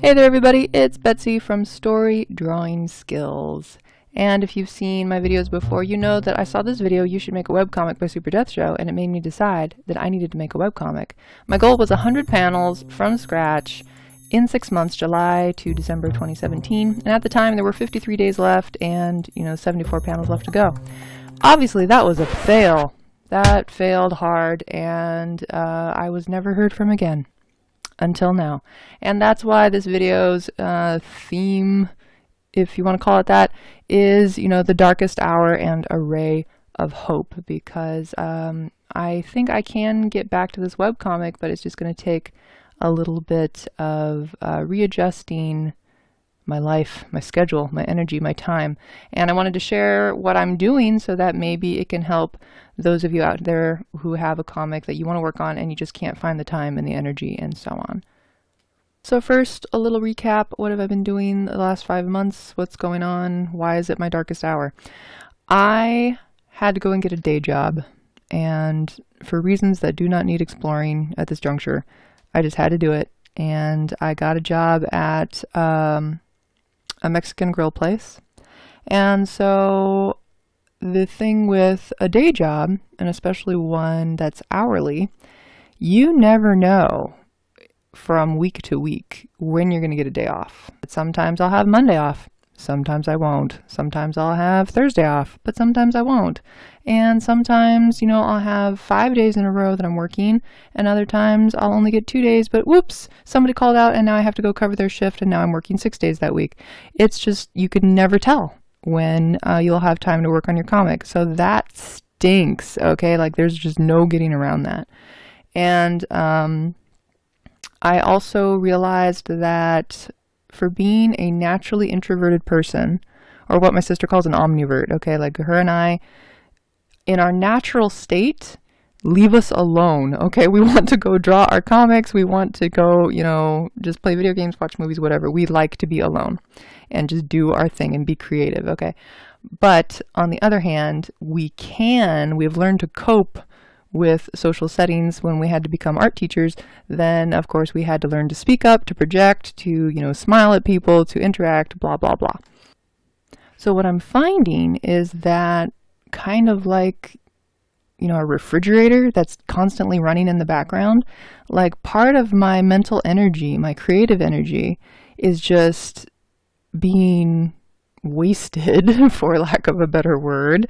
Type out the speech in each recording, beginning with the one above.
Hey there everybody, it's Betsy from Story Drawing Skills. And if you've seen my videos before, you know that I saw this video, You Should Make a Webcomic by Super Death Show, and it made me decide that I needed to make a webcomic. My goal was 100 panels from scratch in 6 months, July to December 2017. And at the time there were 53 days left and 74 panels left to go. Obviously that was a fail. That failed hard, and I was never heard from again. Until now. And that's why this video's theme, if you want to call it that, is, the darkest hour and a ray of hope, because I think I can get back to this webcomic, but it's just going to take a little bit of readjusting my life, my schedule, my energy, my time. And I wanted to share what I'm doing so that maybe it can help those of you out there who have a comic that you want to work on and you just can't find the time and the energy and so on. So first, a little recap. What have I been doing the last 5 months? What's going on? Why is it my darkest hour? I had to go and get a day job, and for reasons that do not need exploring at this juncture, I just had to do it. And I got a job at a Mexican grill place. And so the thing with a day job, and especially one that's hourly, you never know from week to week when you're going to get a day off. Sometimes I'll have Monday off. Sometimes I won't. Sometimes I'll have Thursday off, but sometimes I won't. And sometimes, I'll have 5 days in a row that I'm working, and other times I'll only get 2 days, but whoops, somebody called out and now I have to go cover their shift, and now I'm working 6 days that week. It's just, you can never tell when you'll have time to work on your comic. So that stinks, okay? Like, there's just no getting around that. And I also realized that for being a naturally introverted person, or what my sister calls an omnivert, okay, like her and I, in our natural state, leave us alone, okay? We want to go draw our comics, we want to go, just play video games, watch movies, whatever. We like to be alone and just do our thing and be creative, okay? But on the other hand, we've learned to cope with social settings. When we had to become art teachers, then of course we had to learn to speak up, to project, to smile at people, to interact, blah blah blah. So what I'm finding is that kind of like a refrigerator that's constantly running in the background, like part of my mental energy, my creative energy, is just being wasted, for lack of a better word,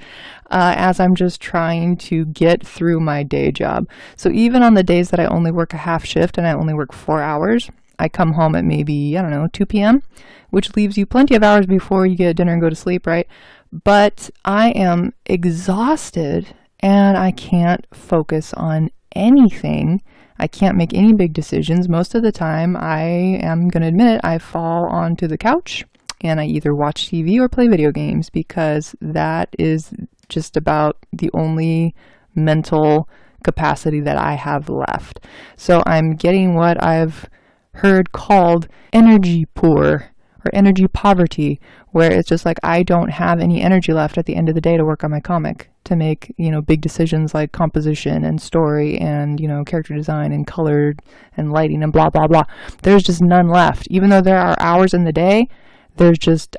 as I'm just trying to get through my day job. So even on the days that I only work a half shift and I only work 4 hours, I come home at maybe, 2 p.m., which leaves you plenty of hours before you get dinner and go to sleep, right? But I am exhausted and I can't focus on anything. I can't make any big decisions. Most of the time, I am going to admit it, I fall onto the couch and I either watch TV or play video games, because that is just about the only mental capacity that I have left. So I'm getting what I've heard called energy poor or energy poverty, where it's just like I don't have any energy left at the end of the day to work on my comic, to make big decisions like composition and story and character design and color and lighting and blah blah blah. There's just none left. Even though there are hours in the day,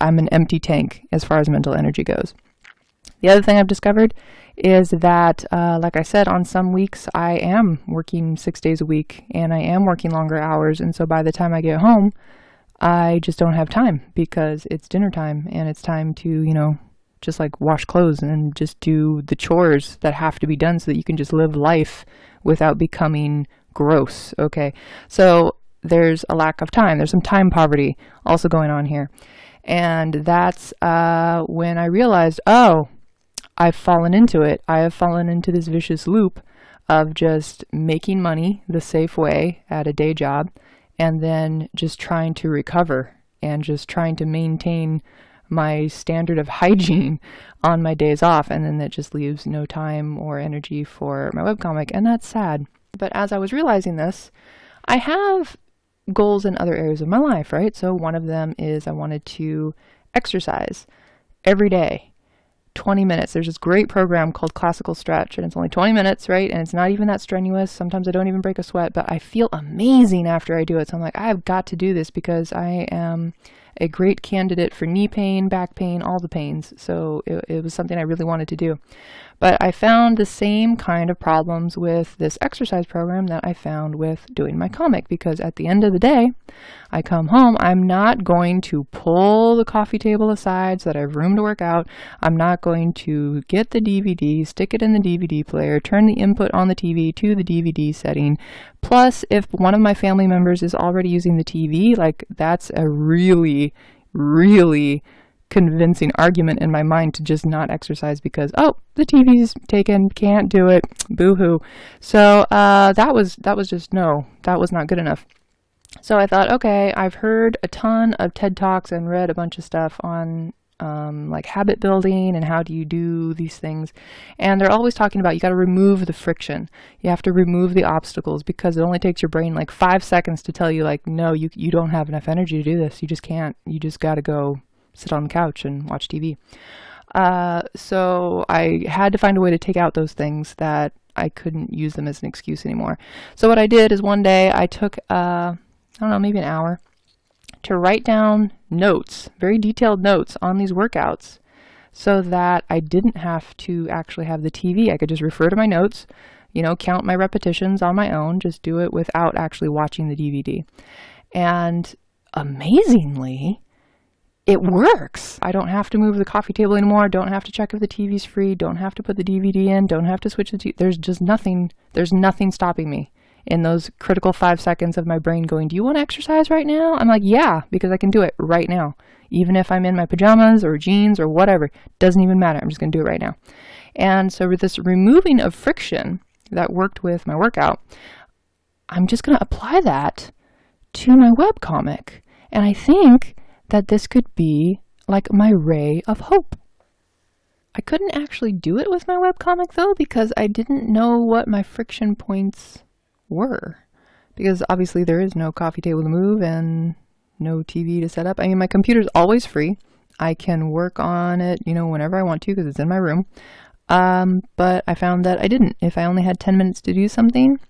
I'm an empty tank as far as mental energy goes. The other thing I've discovered is that, like I said, on some weeks I am working 6 days a week and I am working longer hours. And so by the time I get home, I just don't have time, because it's dinner time and it's time to, just like wash clothes and just do the chores that have to be done so that you can just live life without becoming gross. Okay. So there's a lack of time. There's some time poverty also going on here. And that's when I realized, I've fallen into it. I have fallen into this vicious loop of just making money the safe way at a day job, and then just trying to recover and just trying to maintain my standard of hygiene on my days off. And then that just leaves no time or energy for my webcomic. And that's sad. But as I was realizing this, I have goals in other areas of my life, right? So one of them is I wanted to exercise every day. 20 minutes. There's this great program called Classical Stretch, and it's only 20 minutes, right? And it's not even that strenuous. Sometimes I don't even break a sweat, but I feel amazing after I do it. So I'm like, I've got to do this because I am a great candidate for knee pain, back pain, all the pains. So it was something I really wanted to do. But I found the same kind of problems with this exercise program that I found with doing my comic, because at the end of the day, I come home, I'm not going to pull the coffee table aside so that I have room to work out. I'm not going to get the DVD, stick it in the DVD player, turn the input on the TV to the DVD setting. Plus, if one of my family members is already using the TV, like that's a really, really convincing argument in my mind to just not exercise because, oh, the TV's taken, can't do it, boo-hoo. So that was just, no, that was not good enough. So I thought, okay, I've heard a ton of TED Talks and read a bunch of stuff on like habit building and how do you do these things. And they're always talking about you got to remove the friction. You have to remove the obstacles because it only takes your brain like 5 seconds to tell you like, no, you don't have enough energy to do this. You just can't. You just got to go sit on the couch and watch TV. So I had to find a way to take out those things that I couldn't use them as an excuse anymore. So what I did is one day I took, I don't know, maybe an hour to write down notes, very detailed notes on these workouts so that I didn't have to actually have the TV. I could just refer to my notes, you know, count my repetitions on my own, just do it without actually watching the DVD. And amazingly, it works. I don't have to move the coffee table anymore. Don't have to check if the TV's free. Don't have to put the DVD in. Don't have to switch the TV. There's nothing stopping me in those critical 5 seconds of my brain going, do you want to exercise right now? I'm like, yeah, because I can do it right now. Even if I'm in my pajamas or jeans or whatever, doesn't even matter. I'm just going to do it right now. And so with this removing of friction that worked with my workout, I'm just going to apply that to my webcomic. And I think that this could be like my ray of hope. I couldn't actually do it with my webcomic though, because I didn't know what my friction points were. Because obviously there is no coffee table to move and no TV to set up. I mean, my computer's always free. I can work on it, you know, whenever I want to because it's in my room. But I found that I didn't. If I only had 10 minutes to do something,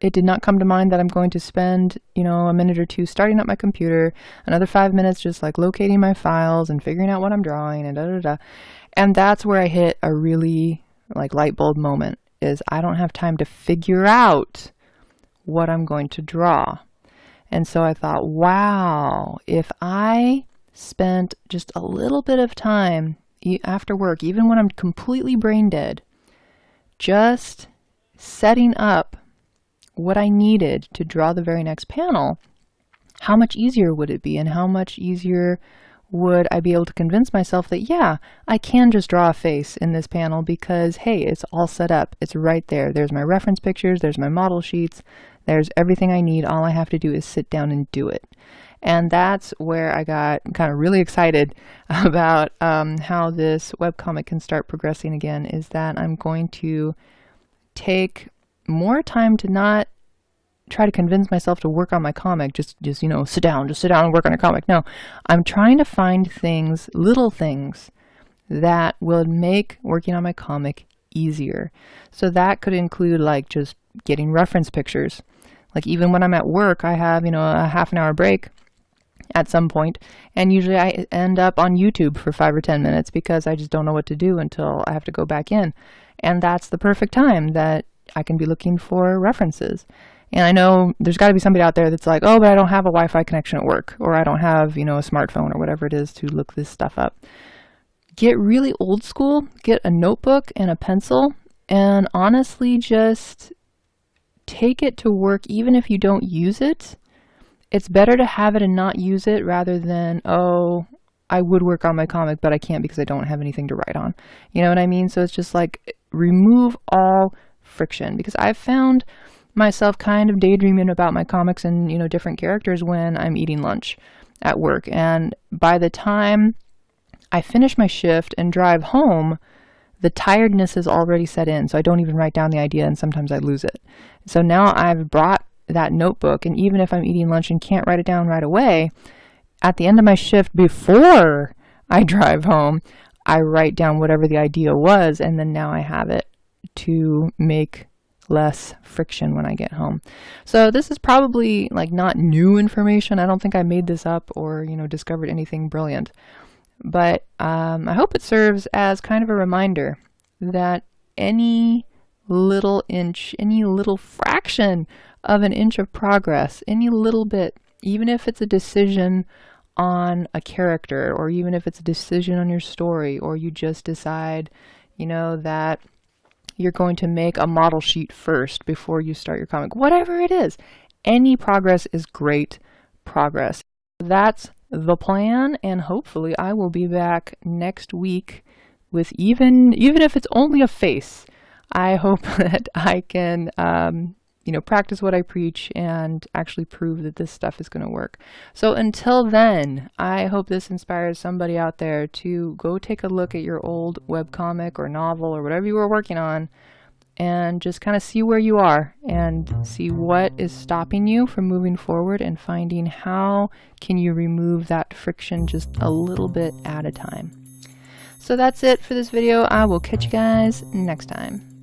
it did not come to mind that I'm going to spend, you know, a minute or two starting up my computer, another 5 minutes just like locating my files and figuring out what I'm drawing and da-da-da. And that's where I hit a really like light bulb moment, is I don't have time to figure out what I'm going to draw. And so I thought, wow, if I spent just a little bit of time after work, even when I'm completely brain dead, just setting up what I needed to draw the very next panel, how much easier would it be? And how much easier would I be able to convince myself that, yeah, I can just draw a face in this panel because, hey, it's all set up. It's right there. There's my reference pictures. There's my model sheets. There's everything I need. All I have to do is sit down and do it. And that's where I got kind of really excited about how this webcomic can start progressing again, is that I'm going to take more time to not try to convince myself to work on my comic, just you know, sit down and work on a comic. No, I'm trying to find things, little things that will make working on my comic easier. So that could include like just getting reference pictures. Like even when I'm at work, I have, you know, a half an hour break at some point, and usually I end up on YouTube for 5 or 10 minutes because I just don't know what to do until I have to go back in. And that's the perfect time that I can be looking for references. And I know there's got to be somebody out there that's like, oh, but I don't have a Wi-Fi connection at work, or I don't have, you know, a smartphone or whatever it is to look this stuff up. Get really old school, get a notebook and a pencil, and honestly just take it to work. Even if you don't use it, it's better to have it and not use it rather than, oh, I would work on my comic, but I can't because I don't have anything to write on. You know what I mean? So it's just like remove all friction, because I've found myself kind of daydreaming about my comics and, you know, different characters when I'm eating lunch at work. And by the time I finish my shift and drive home, the tiredness is already set in. So I don't even write down the idea, and sometimes I lose it. So now I've brought that notebook, and even if I'm eating lunch and can't write it down right away, at the end of my shift before I drive home, I write down whatever the idea was, and then now I have it to make less friction when I get home. So this is probably like not new information. I don't think I made this up or, you know, discovered anything brilliant. But I hope it serves as kind of a reminder that any little inch, any little fraction of an inch of progress, any little bit, even if it's a decision on a character, or even if it's a decision on your story, or you just decide, you know, that you're going to make a model sheet first before you start your comic. Whatever it is, any progress is great progress. That's the plan, and hopefully I will be back next week with even if it's only a face. I hope that I can you know, practice what I preach and actually prove that this stuff is going to work. So until then, I hope this inspires somebody out there to go take a look at your old webcomic or novel or whatever you were working on, and just kind of see where you are and see what is stopping you from moving forward, and finding how can you remove that friction just a little bit at a time. So that's it for this video. I will catch you guys next time.